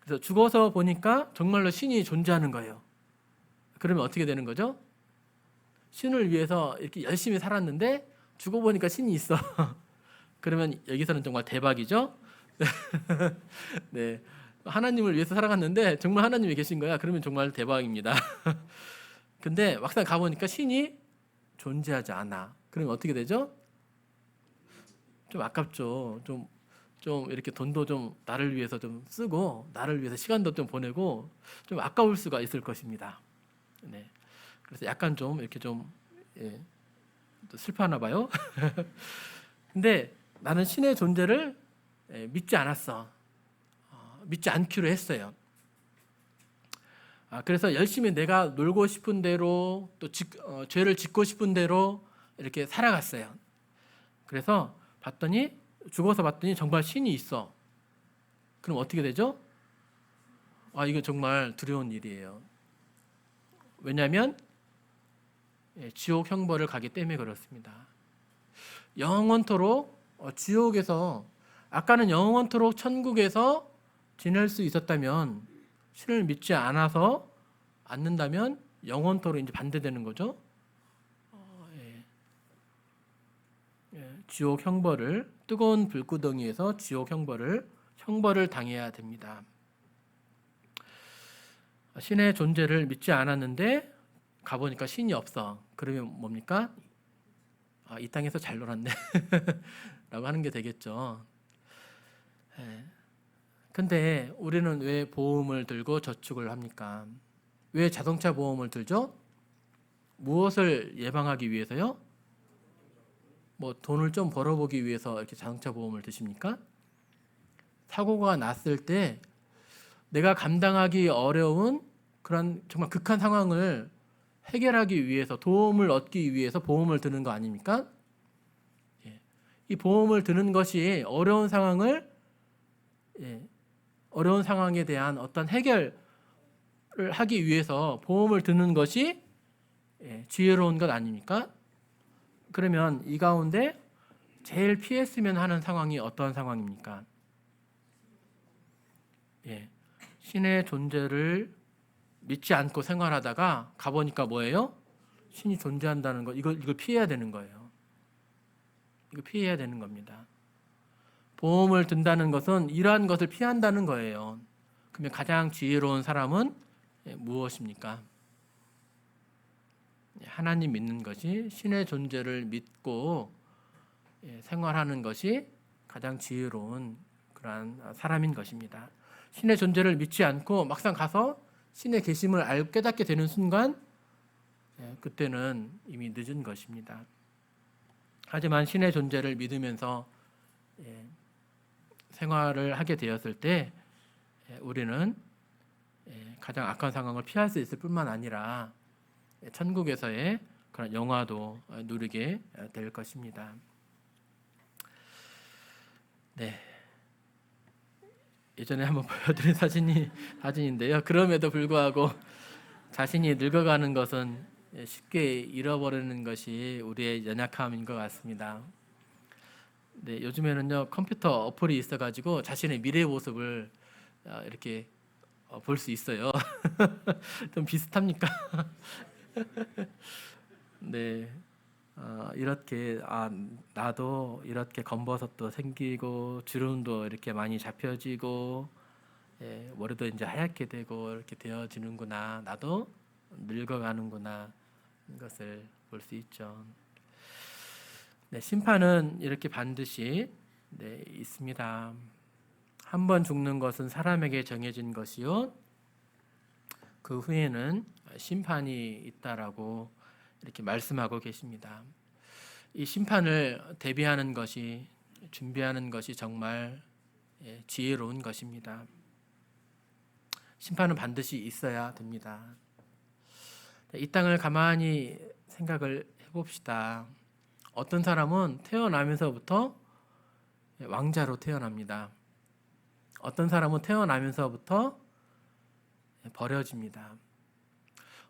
그래서 죽어서 보니까 정말로 신이 존재하는 거예요. 그러면 어떻게 되는 거죠? 신을 위해서 이렇게 열심히 살았는데 죽어보니까 신이 있어. 그러면 여기서는 정말 대박이죠? 네. 하나님을 위해서 살아갔는데 정말 하나님이 계신 거야. 그러면 정말 대박입니다. 근데 막상 가보니까 신이 존재하지 않아. 그러면 어떻게 되죠? 좀 아깝죠. 좀 이렇게 돈도 좀 나를 위해서 좀 쓰고, 나를 위해서 시간도 좀 보내고, 좀 아까울 수가 있을 것입니다. 네. 그래서 약간 좀 이렇게 좀 또 슬퍼하나 봐요. 근데 나는 신의 존재를 믿지 않았어. 믿지 않기로 했어요. 그래서 열심히 내가 놀고 싶은 대로, 또 죄를 짓고 싶은 대로 이렇게 살아갔어요. 그래서 죽어서 봤더니 정말 신이 있어. 그럼 어떻게 되죠? 이거 정말 두려운 일이에요. 왜냐하면 지옥 형벌을 가기 때문에 그렇습니다. 영원토록 지옥에서, 아까는 영원토록 천국에서 지낼 수 있었다면, 신을 믿지 않는다면 영원토록 이제 반대되는 거죠. 지옥 형벌을, 뜨거운 불구덩이에서 지옥 형벌을 당해야 됩니다. 신의 존재를 믿지 않았는데 가보니까 신이 없어. 그러면 뭡니까? 이 땅에서 잘 놀았네 라고 하는 게 되겠죠. 근데 우리는 왜 보험을 들고 저축을 합니까? 왜 자동차 보험을 들죠? 무엇을 예방하기 위해서요? 뭐 돈을 좀 벌어보기 위해서 이렇게 자동차 보험을 드십니까? 사고가 났을 때 내가 감당하기 어려운 그런 정말 극한 상황을 해결하기 위해서, 도움을 얻기 위해서 보험을 드는 거 아닙니까? 이 보험을 드는 것이 어려운 상황에 대한 어떤 해결을 하기 위해서 보험을 드는 것이 지혜로운 것 아닙니까? 그러면 이 가운데 제일 피했으면 하는 상황이 어떤 상황입니까? 신의 존재를 믿지 않고 생활하다가 가보니까 뭐예요? 신이 존재한다는 거, 이걸 피해야 되는 거예요. 이거 피해야 되는 겁니다. 보험을 든다는 것은 이러한 것을 피한다는 거예요. 그러면 가장 지혜로운 사람은 무엇입니까? 하나님 믿는 것이, 신의 존재를 믿고 생활하는 것이 가장 지혜로운 그러한 사람인 것입니다. 신의 존재를 믿지 않고 막상 가서 신의 계심을 깨닫게 되는 순간 그때는 이미 늦은 것입니다. 하지만 신의 존재를 믿으면서 생활을 하게 되었을 때 우리는 가장 악한 상황을 피할 수 있을 뿐만 아니라 천국에서의 그런 영화도 누리게 될 것입니다. 네. 예전에 한번 보여드린 사진인데요. 그럼에도 불구하고 자신이 늙어가는 것은 쉽게 잃어버리는 것이 우리의 연약함인 것 같습니다. 네, 요즘에는요 컴퓨터 어플이 있어가지고 자신의 미래 모습을 이렇게 볼 수 있어요. 좀 비슷합니까? 네, 이렇게 나도 이렇게 검버섯도 생기고 주름도 이렇게 많이 잡혀지고 머리도 이제 하얗게 되고 이렇게 되어지는구나. 나도 늙어가는구나. 이것을 볼 수 있죠. 네, 심판은 이렇게 반드시 있습니다. 한 번 죽는 것은 사람에게 정해진 것이요, 그 후에는 심판이 있다라고 이렇게 말씀하고 계십니다. 이 심판을 대비하는 것이, 준비하는 것이 정말 지혜로운 것입니다. 심판은 반드시 있어야 됩니다. 이 땅을 가만히 생각을 해봅시다. 어떤 사람은 태어나면서부터 왕자로 태어납니다. 어떤 사람은 태어나면서부터 버려집니다.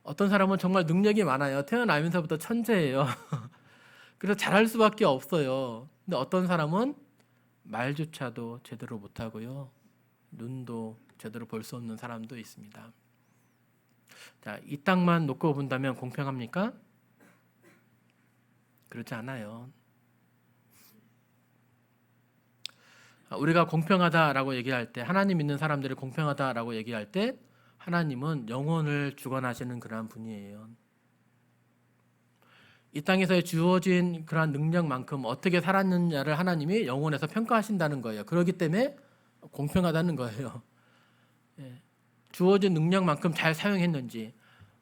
어떤 사람은 정말 능력이 많아요. 태어나면서부터 천재예요. 그래서 잘할 수밖에 없어요. 근데 어떤 사람은 말조차도 제대로 못하고요, 눈도 제대로 볼 수 없는 사람도 있습니다. 자, 이 땅만 놓고 본다면 공평합니까? 그렇지 않아요. 우리가 공평하다라고 얘기할 때, 하나님 믿는 사람들이 공평하다라고 얘기할 때 하나님은 영혼을 주관하시는 그러한 분이에요. 이 땅에서 주어진 그러한 능력만큼 어떻게 살았느냐를 하나님이 영혼에서 평가하신다는 거예요. 그렇기 때문에 공평하다는 거예요. 주어진 능력만큼 잘 사용했는지,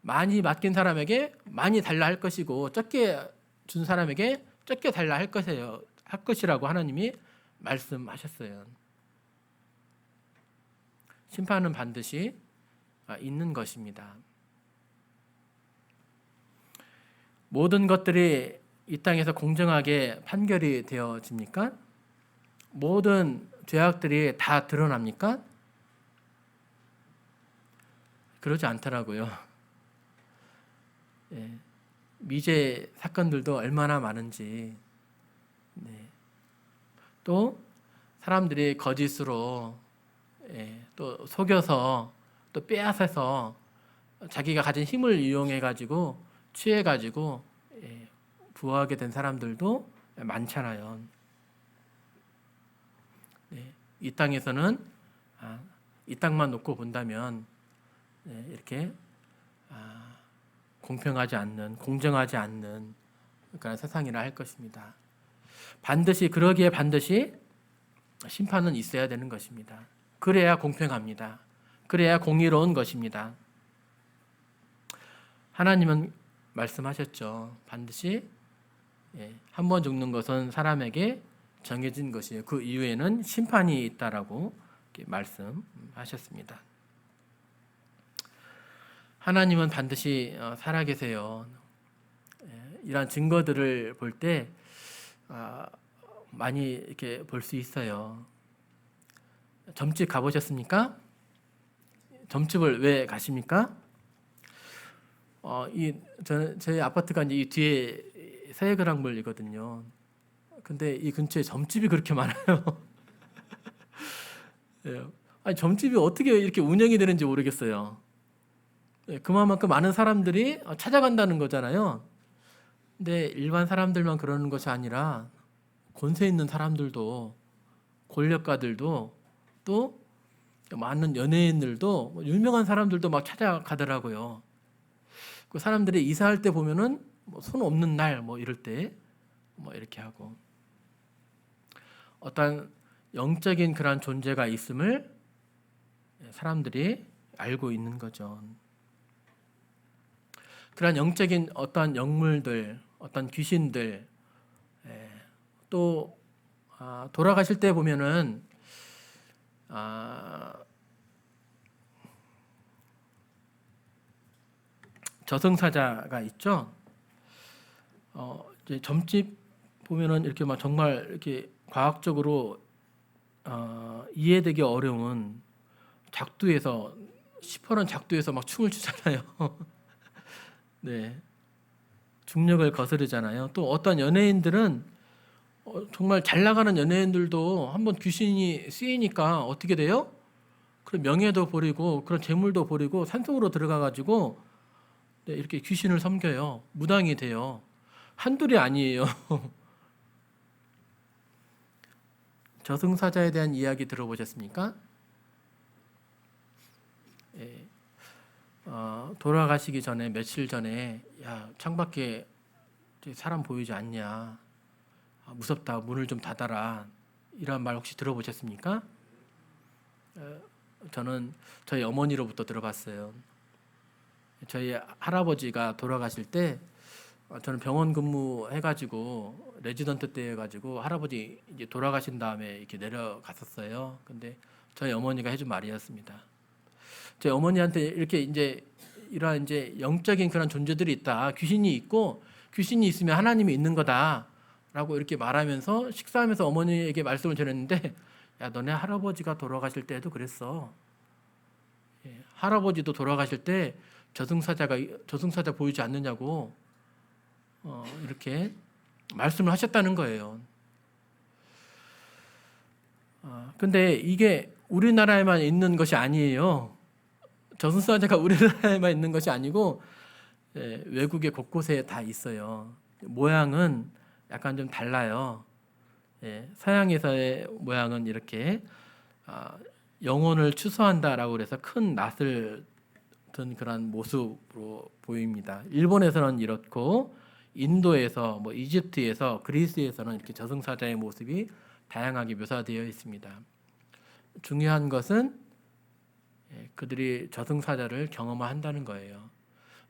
많이 맡긴 사람에게 많이 달라 할 것이고 적게 준 사람에게 적게 달라 할 것이라고 하나님이 말씀하셨어요. 심판은 반드시 있는 것입니다. 모든 것들이 이 땅에서 공정하게 판결이 되어집니까? 모든 죄악들이 다 드러납니까? 그러지 않더라고요. 미제 사건들도 얼마나 많은지, 또 사람들이 거짓으로 또 속여서 또 빼앗아서 자기가 가진 힘을 이용해 가지고 취해 가지고 부하게 된 사람들도 많잖아요. 이 땅에서는 이 땅만 놓고 본다면 이렇게 공평하지 않는, 공정하지 않는 그런 세상이라 할 것입니다. 반드시 그러기에 반드시 심판은 있어야 되는 것입니다. 그래야 공평합니다. 그래야 공의로운 것입니다. 하나님은 말씀하셨죠. 반드시 한 번 죽는 것은 사람에게 정해진 것이에요. 그 이후에는 심판이 있다라고 말씀하셨습니다. 하나님은 반드시 살아계세요. 이러한 증거들을 볼 때 많이 이렇게 볼 수 있어요. 점집 가보셨습니까? 점집을 왜 가십니까? 저희 아파트가 이제 이 뒤에 서해그랑물이거든요. 근데 이 근처에 점집이 그렇게 많아요. 아니, 점집이 어떻게 이렇게 운영이 되는지 모르겠어요. 그만큼 많은 사람들이 찾아간다는 거잖아요. 근데 일반 사람들만 그러는 것이 아니라 권세 있는 사람들도, 권력가들도, 또 많은 연예인들도, 유명한 사람들도 막 찾아가더라고요. 그 사람들이 이사할 때 보면은 손 없는 날 이럴 때 이렇게 하고, 어떤 영적인 그런 존재가 있음을 사람들이 알고 있는 거죠. 그런 영적인 어떤 영물들, 어떤 귀신들, 또 돌아가실 때 보면은 저승사자가 있죠. 이제 점집 보면은 이렇게 막 정말 이렇게 과학적으로 이해되기 어려운 작두에서 시퍼런 작두에서 막 춤을 추잖아요. 네, 중력을 거스르잖아요. 또 어떤 연예인들은 정말 잘 나가는 연예인들도 한번 귀신이 쓰이니까 어떻게 돼요? 그런 명예도 버리고 그런 재물도 버리고 산속으로 들어가 가지고 이렇게 귀신을 섬겨요. 무당이 돼요. 한둘이 아니에요. 저승사자에 대한 이야기 들어보셨습니까? 예. 돌아가시기 전에 며칠 전에 야 창밖에 사람 보이지 않냐, 무섭다, 문을 좀 닫아라, 이런 말 혹시 들어보셨습니까? 저는 저희 어머니로부터 들어봤어요. 저희 할아버지가 돌아가실 때 저는 병원 근무해가지고 레지던트 때 해가지고 할아버지 이제 돌아가신 다음에 이렇게 내려갔었어요. 근데 저희 어머니가 해준 말이었습니다. 저희 어머니한테 이렇게 이제 이러한 이제 영적인 그런 존재들이 있다, 귀신이 있고 귀신이 있으면 하나님이 있는 거다라고 이렇게 말하면서 식사하면서 어머니에게 말씀을 전했는데, 야 너네 할아버지가 돌아가실 때도 그랬어. 할아버지도 돌아가실 때 저승사자 보이지 않느냐고 이렇게 말씀을 하셨다는 거예요. 근데 이게 우리나라에만 있는 것이 아니에요. 저승사자가 우리나라에만 있는 것이 아니고 외국의 곳곳에 다 있어요. 모양은 약간 좀 달라요. 서양에서의 모양은 이렇게 영혼을 추수한다라고 그래서 큰 낫을 든 그런 모습으로 보입니다. 일본에서는 이렇고, 인도에서 이집트에서, 그리스에서는 이렇게 저승사자의 모습이 다양하게 묘사되어 있습니다. 중요한 것은 그들이 저승사자를 경험한다는 거예요.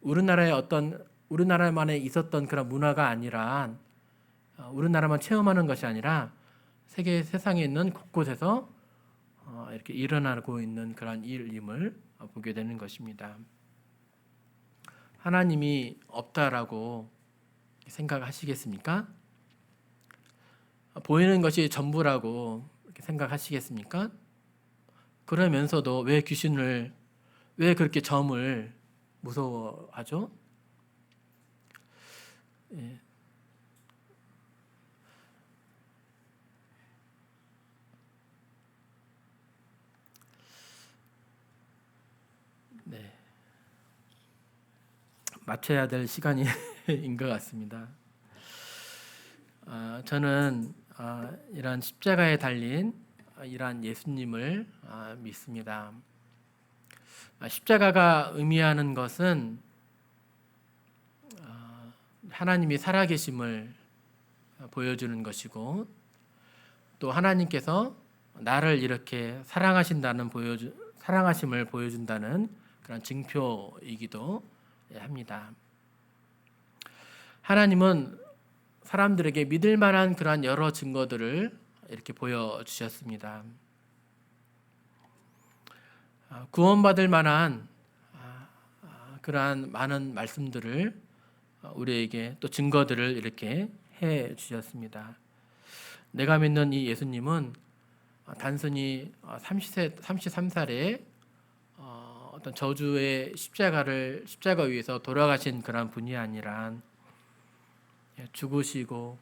우리나라만에 있었던 그런 문화가 아니라, 우리나라만 체험하는 것이 아니라 세상에 있는 곳곳에서 이렇게 일어나고 있는 그런 일임을 보게 되는 것입니다. 하나님이 없다라고 생각하시겠습니까? 보이는 것이 전부라고 생각하시겠습니까? 그러면서도 왜 그렇게 점을 무서워하죠? 네, 맞춰야 될 시간인 것 같습니다. 저는 이런 십자가에 달린 이러한 예수님을 믿습니다. 십자가가 의미하는 것은 하나님이 살아계심을 보여주는 것이고, 또 하나님께서 나를 이렇게 사랑하심을 보여준다는 그런 증표이기도 합니다. 하나님은 사람들에게 믿을 만한 그러한 여러 증거들을 이렇게 보여주셨습니다. 구원받을 만한 그러한 많은 말씀들을 우리에게, 또 증거들을 이렇게 해 주셨습니다. 내가 믿는 이 예수님은 단순히 33살에 어떤 저주의 십자가 위에서 돌아가신 그런 분이 아니라, 죽으시고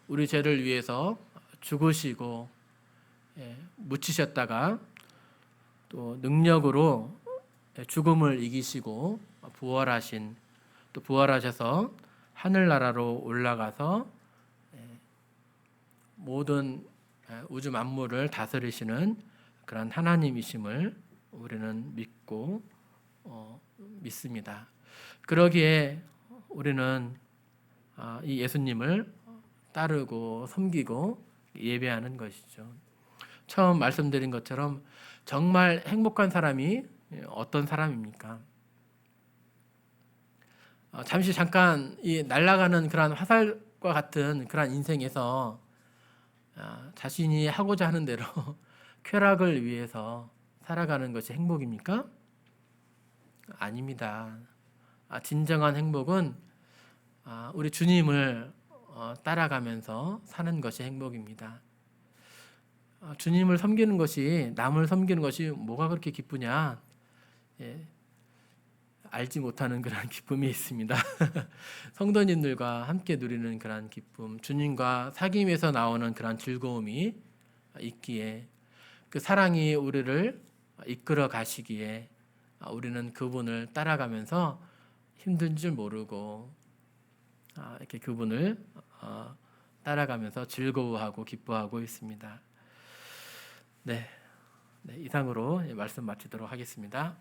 우리 죄를 위해서 죽으시고 묻히셨다가 또 능력으로 죽음을 이기시고 부활하신, 또 부활하셔서 하늘나라로 올라가서 모든 우주 만물을 다스리시는 그런 하나님이심을 우리는 믿습니다. 그러기에 우리는 이 예수님을 따르고 섬기고 예배하는 것이죠. 처음 말씀드린 것처럼 정말 행복한 사람이 어떤 사람입니까? 잠깐 이 날아가는 그런 화살과 같은 그런 인생에서 자신이 하고자 하는 대로 쾌락을 위해서 살아가는 것이 행복입니까? 아닙니다. 진정한 행복은 우리 주님을 따라가면서 사는 것이 행복입니다. 주님을 섬기는 것이, 남을 섬기는 것이 뭐가 그렇게 기쁘냐? 알지 못하는 그런 기쁨이 있습니다. 성도님들과 함께 누리는 그런 기쁨, 주님과 사귐에서 나오는 그런 즐거움이 있기에, 그 사랑이 우리를 이끌어 가시기에 우리는 그분을 따라가면서 힘든 줄 모르고 이렇게 그분을 따라가면서 즐거워하고 기뻐하고 있습니다. 네, 이상으로 말씀 마치도록 하겠습니다.